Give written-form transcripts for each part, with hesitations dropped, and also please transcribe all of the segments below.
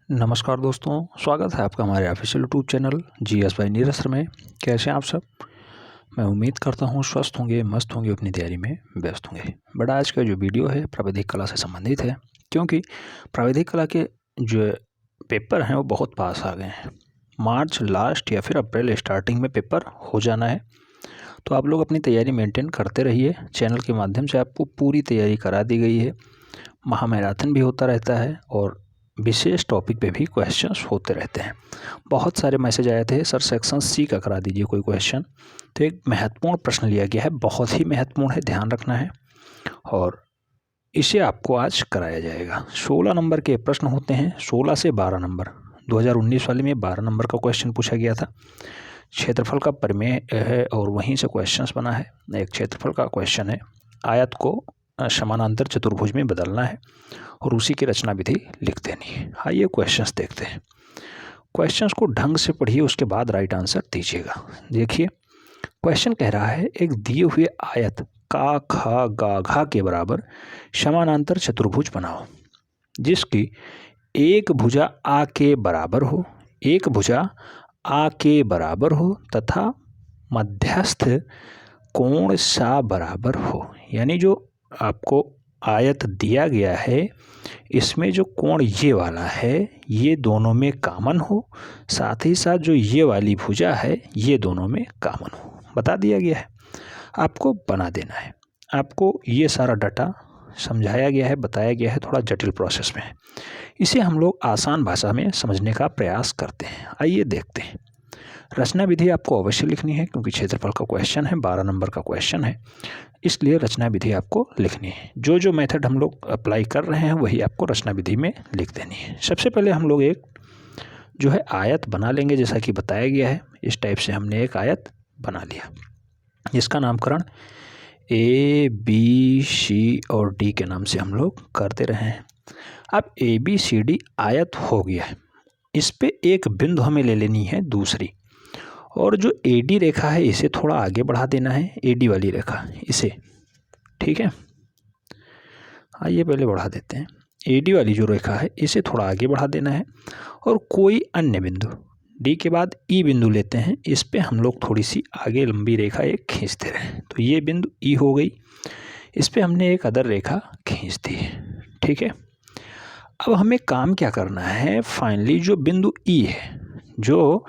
नमस्कार दोस्तों, स्वागत है आपका हमारे official YouTube channel GS bye Neeraj में। कैसे हैं आप सब? मैं उम्मीद करता हूँ स्वस्थ होंगे, मस्त होंगे, अपनी तैयारी में व्यस्त होंगे। बट आज का जो वीडियो है प्राविधिक कला से संबंधित है, क्योंकि प्राविधिक कला के जो पेपर हैं वो बहुत पास आ गए हैं। मार्च लास्ट या फिर अप्रैल स्टार्टिंग में पेपर हो जाना है। तो आप लोग अपनी तैयारी मेंटेन करते रहिए। चैनल के माध्यम से आपको पूरी तैयारी करा दी गई है। महामैराथन भी होता रहता है और विशेष टॉपिक पे भी क्वेश्चंस होते रहते हैं। बहुत सारे मैसेज आए थे, सर सेक्शन सी का करा दीजिए कोई क्वेश्चन। तो एक महत्वपूर्ण प्रश्न लिया गया है, बहुत ही महत्वपूर्ण है, ध्यान रखना है और इसे आपको आज कराया जाएगा। 16 नंबर के प्रश्न होते हैं, 16 से 12 नंबर। 2019 वाले में 12 नंबर का क्वेश्चन पूछा गया था। क्षेत्रफल का प्रमेय है और वहीं से क्वेश्चंस बना है। एक क्षेत्रफल का क्वेश्चन है, आयत को समानांतर चतुर्भुज में बदलना है और उसी की रचना विधि लिख देनी है। आइए क्वेश्चंस देखते हैं। क्वेश्चंस को ढंग से पढ़िए, उसके बाद राइट आंसर दीजिएगा। देखिए क्वेश्चन कह रहा है, एक दिए हुए आयत का खा गा घा के बराबर समानांतर चतुर्भुज बनाओ जिसकी एक भुजा आ के बराबर हो, एक भुजा आ के बराबर हो तथा मध्यस्थ कोण सा बराबर हो। यानी जो आपको आयत दिया गया है इसमें जो कोण ये वाला है ये दोनों में कॉमन हो, साथ ही साथ जो ये वाली भुजा है ये दोनों में कॉमन हो। बता दिया गया है, आपको बना देना है। आपको ये सारा डाटा समझाया गया है, बताया गया है, थोड़ा जटिल प्रोसेस में है। इसे हम लोग आसान भाषा में समझने का प्रयास करते हैं। आइए देखते हैं। रचना विधि आपको अवश्य लिखनी है क्योंकि क्षेत्रफल का क्वेश्चन है, 12 नंबर का क्वेश्चन है, इसलिए रचना विधि आपको लिखनी है। जो जो मेथड हम लोग अप्लाई कर रहे हैं वही आपको रचना विधि में लिख देनी है। सबसे पहले हम लोग एक जो है आयत बना लेंगे, जैसा कि बताया गया है। इस टाइप से हमने एक आयत बना लिया जिसका नामकरण ए बी सी और डी के नाम से हम लोग करते रहे हैं। अब ए बी सी डी आयत हो गया है, इस पे एक बिंदु हमें ले लेनी है दूसरी, और जो ए डी रेखा है इसे थोड़ा आगे बढ़ा देना है। ए डी वाली रेखा इसे, ठीक है, आइए पहले बढ़ा देते हैं। ए डी वाली जो रेखा है इसे थोड़ा आगे बढ़ा देना है और कोई अन्य बिंदु डी के बाद ई बिंदु लेते हैं, इस पे हम लोग थोड़ी सी आगे लंबी रेखा एक खींचते रहे। तो ये बिंदु ई हो गई, इस पे हमने एक अदर रेखा खींच दी है, ठीक है। अब हमें काम क्या करना है, फाइनली जो बिंदु ई है, जो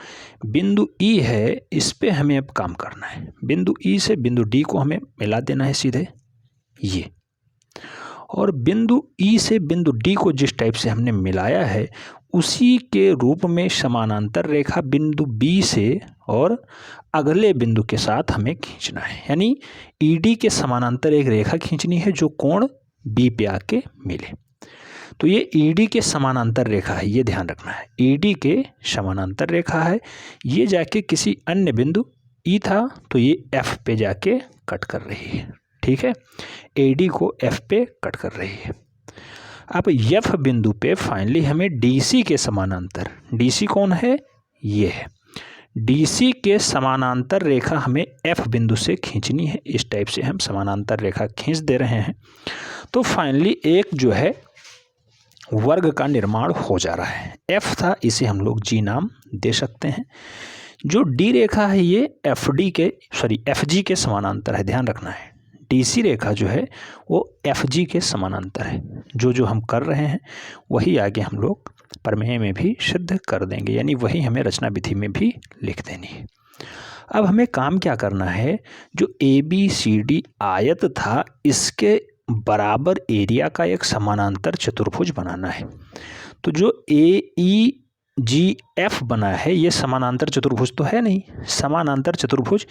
बिंदु ई है इस पे हमें अब काम करना है। बिंदु ई से बिंदु डी को हमें मिला देना है सीधे ये, और बिंदु ई से बिंदु डी को जिस टाइप से हमने मिलाया है उसी के रूप में समानांतर रेखा बिंदु बी से और अगले बिंदु के साथ हमें खींचना है। यानी ई डी के समानांतर एक रेखा खींचनी है जो कोण बी पे आके मिले। तो ये ई डी के समानांतर रेखा है, ये ध्यान रखना है। ई डी के समानांतर रेखा है, ये जाके किसी अन्य बिंदु ई था तो ये एफ पे जाके कट कर रही है, ठीक है। ए डी को एफ पे कट कर रही है। अब एफ बिंदु पे फाइनली हमें डी सी के समानांतर, डी सी कौन है, ये है, डी सी के समानांतर रेखा हमें एफ बिंदु से खींचनी है। इस टाइप से हम समानांतर रेखा खींच दे रहे हैं तो फाइनली एक जो है वर्ग का निर्माण हो जा रहा है। एफ था, इसे हम लोग जी नाम दे सकते हैं। जो डी रेखा है ये एफ जी के समानांतर है, ध्यान रखना है। डी सी रेखा जो है वो एफ जी के समानांतर है। जो जो हम कर रहे हैं वही आगे हम लोग प्रमेय में भी सिद्ध कर देंगे, यानी वही हमें रचना विधि में भी लिख देनी है। अब हमें काम क्या करना है, जो ए बी सी डी आयत था इसके बराबर एरिया का एक समानांतर चतुर्भुज बनाना है। तो जो ए ई जी एफ बना है ये समानांतर चतुर्भुज तो है नहीं, समानांतर चतुर्भुज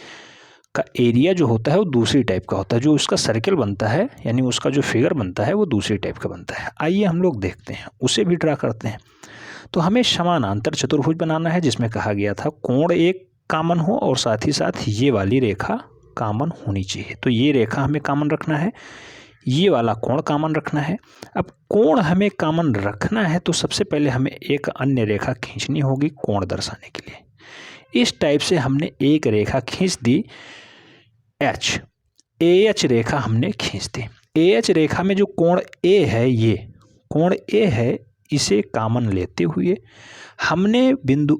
का एरिया जो होता है वो दूसरी टाइप का होता है। जो उसका सर्कल बनता है यानी उसका जो फिगर बनता है वो दूसरी टाइप का बनता है। आइए हम लोग देखते हैं, उसे भी ड्रा करते हैं। तो हमें समानांतर चतुर्भुज बनाना है जिसमें कहा गया था कोण एक कॉमन हो और साथ ही साथ ये वाली रेखा कॉमन होनी चाहिए। तो ये रेखा हमें कॉमन रखना है, ये वाला कोण कॉमन रखना है। अब कोण हमें कॉमन रखना है तो सबसे पहले हमें एक अन्य रेखा खींचनी होगी कोण दर्शाने के लिए। इस टाइप से हमने एक रेखा खींच दी, एच ए एच रेखा हमने खींच दी। ए एच रेखा में जो कोण ए है, ये कोण ए है, इसे कॉमन लेते हुए हमने बिंदु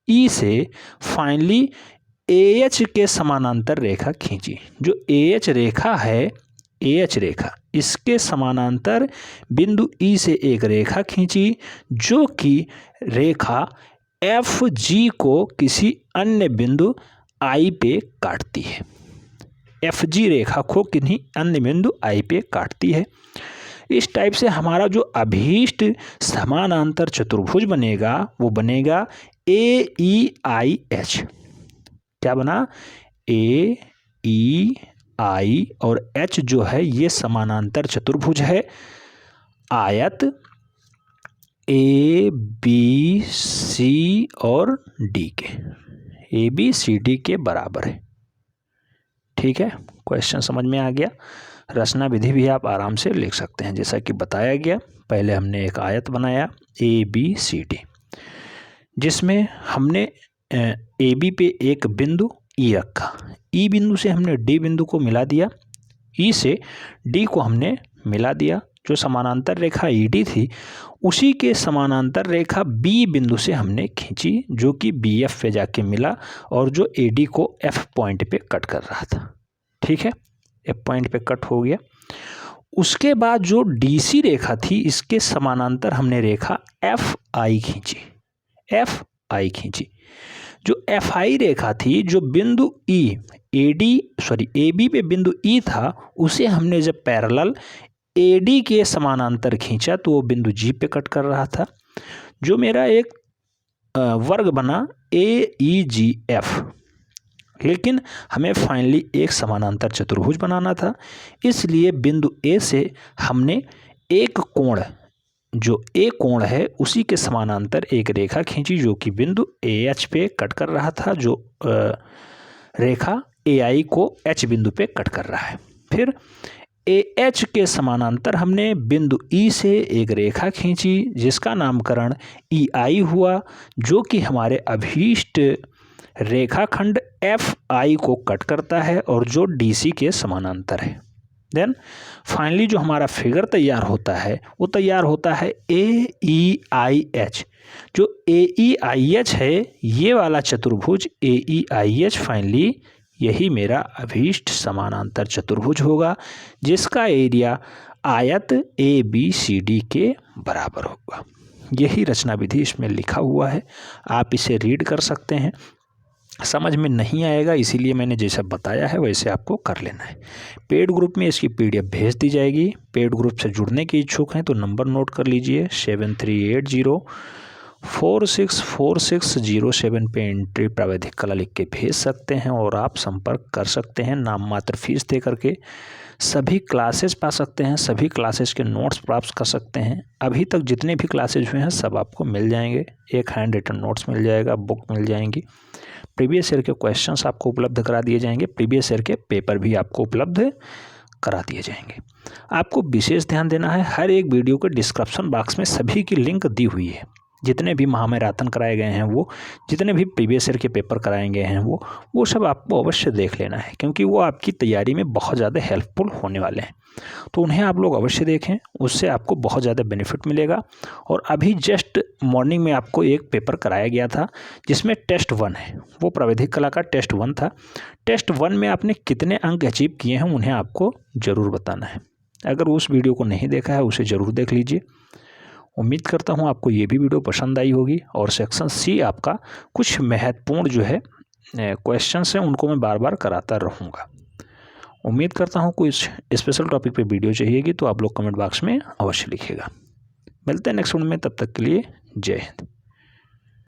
ई से फाइनली AH के समानांतर रेखा खींची। जो AH रेखा है, AH रेखा, इसके समानांतर बिंदु ई से एक रेखा खींची जो कि रेखा FG को किसी अन्य बिंदु I पे काटती है। FG रेखा को किन्हीं अन्य बिंदु I पे काटती है। इस टाइप से हमारा जो अभीष्ट समानांतर चतुर्भुज बनेगा वो बनेगा AEIH। क्या बना? AEI और H जो है ये समानांतर चतुर्भुज है आयत ABC और D के, ABCD के बराबर है। ठीक है, क्वेश्चन समझ में आ गया। रचना विधि भी आप आराम से लिख सकते हैं। जैसा कि बताया गया, पहले हमने एक आयत बनाया ABCD, जिसमें हमने AB पे एक बिंदु E रखा। E बिंदु से हमने D बिंदु को मिला दिया, E से D को हमने मिला दिया। जो समानांतर रेखा ED थी उसी के समानांतर रेखा B बिंदु से हमने खींची जो कि BF पे जाके मिला और जो AD को F पॉइंट पे कट कर रहा था। ठीक है, F पॉइंट पे कट हो गया। उसके बाद जो DC रेखा थी इसके समानांतर हमने रेखा FI खींची। जो FI रेखा थी, जो बिंदु AB पे बिंदु E था, उसे हमने जब पैरेलल AD के समानांतर खींचा तो वो बिंदु G पे कट कर रहा था। जो मेरा एक वर्ग बना AEGF, लेकिन हमें फाइनली एक समानांतर चतुर्भुज बनाना था, इसलिए बिंदु A से हमने एक कोण, जो A कोण है उसी के समानांतर एक रेखा खींची जो कि बिंदु AH पे कट कर रहा था, जो रेखा AI को H बिंदु पे कट कर रहा है। फिर AH के समानांतर हमने बिंदु E से एक रेखा खींची जिसका नामकरण EI हुआ, जो कि हमारे अभीष्ट रेखाखंड FI को कट करता है और जो DC के समानांतर है। देन फाइनली जो हमारा फिगर तैयार होता है वो तैयार होता है AEIH। जो AEIH है ये वाला चतुर्भुज AEIH, फाइनली यही मेरा अभीष्ट समानांतर चतुर्भुज होगा जिसका एरिया आयत ABCD के बराबर होगा। यही रचना विधि इसमें लिखा हुआ है, आप इसे रीड कर सकते हैं। समझ में नहीं आएगा इसीलिए मैंने जैसा बताया है वैसे आपको कर लेना है। पेड ग्रुप में इसकी PDF भेज दी जाएगी। पेड ग्रुप से जुड़ने के इच्छुक हैं तो नंबर नोट कर लीजिए 7380464607 पे एंट्री प्रावैधिक कला लिख के भेज सकते हैं और आप संपर्क कर सकते हैं। नाम मात्र फीस दे करके सभी क्लासेस पा सकते हैं, सभी क्लासेस के नोट्स प्राप्त कर सकते हैं। अभी तक जितने भी क्लासेज हुए हैं सब आपको मिल जाएंगे। एक हैंड रिटन नोट्स मिल जाएगा, बुक मिल जाएंगी, प्रीवियस ईयर के क्वेश्चंस आपको उपलब्ध करा दिए जाएंगे, प्रीवियस ईयर के पेपर भी आपको उपलब्ध करा दिए जाएंगे। आपको विशेष ध्यान देना है, हर एक वीडियो के डिस्क्रिप्शन बॉक्स में सभी की लिंक दी हुई है। जितने भी महामैराथन कराए गए हैं वो, जितने भी प्रीवियस ईयर के पेपर कराए गए हैं वो सब आपको अवश्य देख लेना है, क्योंकि वो आपकी तैयारी में बहुत ज़्यादा हेल्पफुल होने वाले हैं। तो उन्हें आप लोग अवश्य देखें, उससे आपको बहुत ज़्यादा बेनिफिट मिलेगा। और अभी जस्ट मॉर्निंग में आपको एक पेपर कराया गया था जिसमें टेस्ट 1 है, वो प्रावैधिक कला का टेस्ट 1 था। टेस्ट 1 में आपने कितने अंक अचीव किए हैं उन्हें आपको ज़रूर बताना है। अगर उस वीडियो को नहीं देखा है उसे ज़रूर देख लीजिए। उम्मीद करता हूँ आपको ये भी वीडियो पसंद आई होगी। और सेक्शन C आपका कुछ महत्वपूर्ण जो है क्वेश्चंस हैं उनको मैं बार बार कराता रहूँगा। उम्मीद करता हूँ कुछ स्पेशल टॉपिक पे वीडियो चाहिएगी तो आप लोग कमेंट बॉक्स में अवश्य लिखिएगा। मिलते हैं नेक्स्ट वीडियो में, तब तक के लिए जय हिंद।